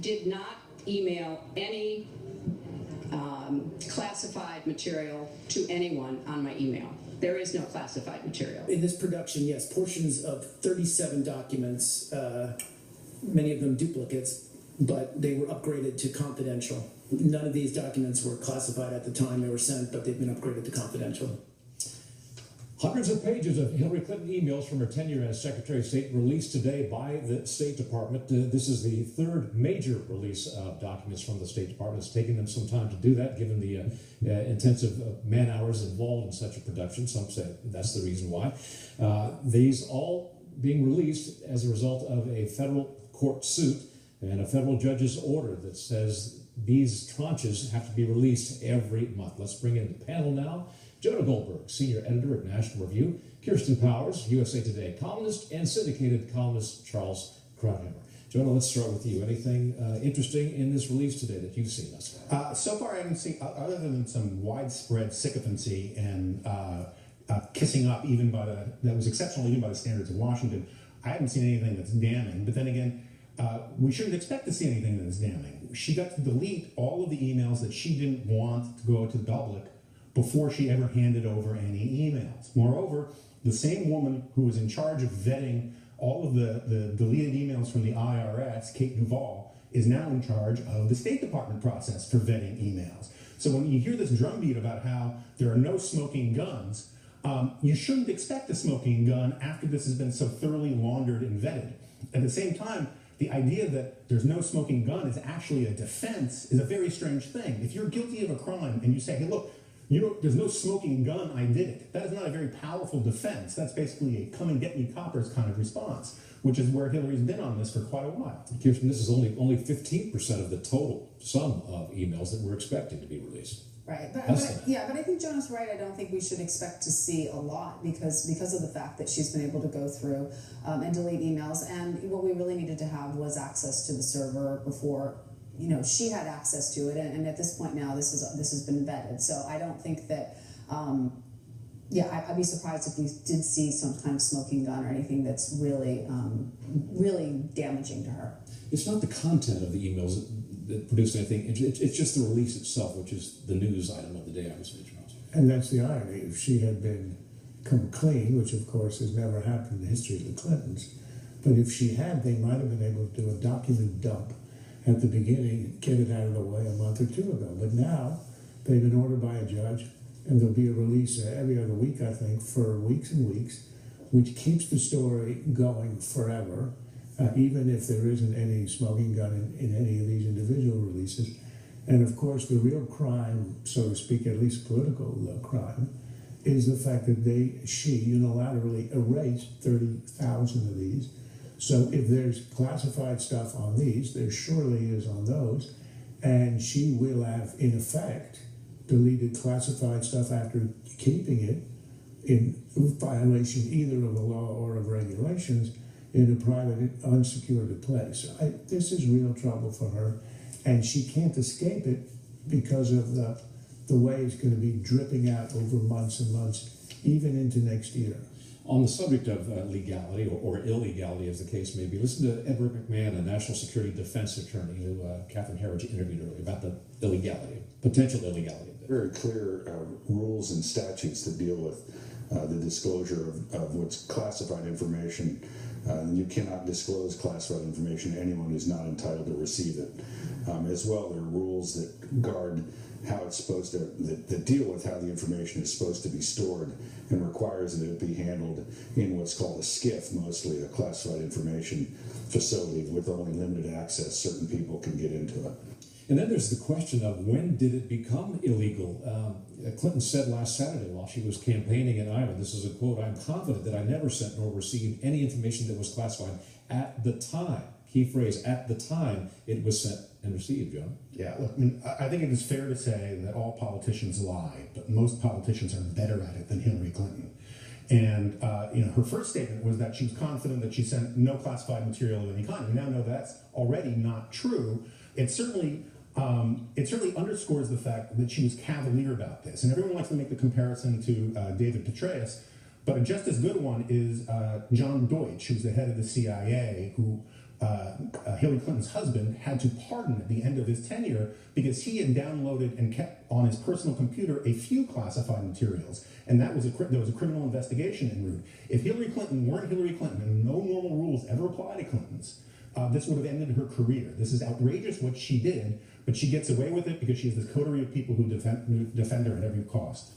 did not email any classified material to anyone on my email. There is no classified material. In this production, yes, portions of 37 documents, many of them duplicates, but they were upgraded to confidential. None of these documents were classified at the time they were sent, but they've been upgraded to confidential. Hundreds of pages of Hillary Clinton emails from her tenure as Secretary of State released today by the State Department. This is the third major release of documents from the State Department. It's taken them some time to do that, given the intensive man hours involved in such a production. Some say that's the reason why. These all being released as a result of a federal court suit and a federal judge's order that says these tranches have to be released every month. Let's bring in the panel now. Jonah Goldberg, senior editor at National Review. Kirsten Powers, USA Today columnist, and syndicated columnist Charles Krauthammer. Jonah, let's start with you. Anything interesting in this release today that you've seen thus far? So far, I haven't seen, other than some widespread sycophancy and kissing up, that was exceptional even by the standards of Washington. I haven't seen anything that's damning. But then again, we shouldn't expect to see anything that is damning. She got to delete all of the emails that she didn't want to go to the public before she ever handed over any emails. Moreover, the same woman who was in charge of vetting all of the deleted emails from the IRS, Kate Duvall, is now in charge of the State Department process for vetting emails. So when you hear this drumbeat about how there are no smoking guns, you shouldn't expect a smoking gun after this has been so thoroughly laundered and vetted. At the same time, the idea that there's no smoking gun is actually a defense is a very strange thing. If you're guilty of a crime and you say, hey, look, there's no smoking gun, I did it. That is not a very powerful defense. That's basically a come and get me coppers kind of response, which is where Hillary's been on this for quite a while. Kirsten, this is only 15% of the total sum of emails that we're expecting to be released. Right, but I think Jonah's right. I don't think we should expect to see a lot because of the fact that she's been able to go through and delete emails. And what we really needed to have was access to the server before she had access to it, and at this point now, this has been vetted. So I don't think that, I'd be surprised if we did see some kind of smoking gun or anything that's really, really damaging to her. It's not the content of the emails that produced anything. It's just the release itself, which is the news item of the day, I would say, Charles. And that's the irony. If she had come clean, which of course has never happened in the history of the Clintons, but if she had, they might have been able to do a document dump at the beginning, get it out of the way a month or two ago. But now, they've been ordered by a judge, and there'll be a release every other week, I think, for weeks and weeks, which keeps the story going forever, even if there isn't any smoking gun in any of these individual releases. And of course, the real crime, so to speak, at least political crime, is the fact that she unilaterally erased 30,000 of these. So if there's classified stuff on these, there surely is on those, and she will have, in effect, deleted classified stuff after keeping it in violation either of the law or of regulations in a private, unsecured place. This is real trouble for her, and she can't escape it because of the way it's going to be dripping out over months and months, even into next year. On the subject of legality or illegality, as the case may be, listen to Edward McMahon, a national security defense attorney who Catherine Herridge interviewed earlier about the illegality, potential illegality. Very clear rules and statutes that deal with the disclosure of what's classified information. You cannot disclose classified information to anyone who's not entitled to receive it. As well, there are rules that guard how it's supposed to, that deal with how the information is supposed to be stored and requires that it be handled in what's called a SCIF, mostly a classified information facility with only limited access. Certain people can get into it. And then there's the question of when did it become illegal? Clinton said last Saturday while she was campaigning in Iowa, this is a quote, "I'm confident that I never sent nor received any information that was classified at the time." Key phrase, at the time it was sent and received, John. Yeah, look, I think it is fair to say that all politicians lie, but most politicians are better at it than Hillary Clinton. And her first statement was that she was confident that she sent no classified material of any kind. We now know that's already not true. It certainly underscores the fact that she was cavalier about this. And everyone likes to make the comparison to David Petraeus, but a just as good one is John Deutsch, who's the head of the CIA, who Hillary Clinton's husband had to pardon at the end of his tenure because he had downloaded and kept on his personal computer a few classified materials, and there was a criminal investigation en route. If Hillary Clinton weren't Hillary Clinton and no normal rules ever apply to Clintons, this would have ended her career. This is outrageous what she did, but she gets away with it because she has this coterie of people who defend her at every cost.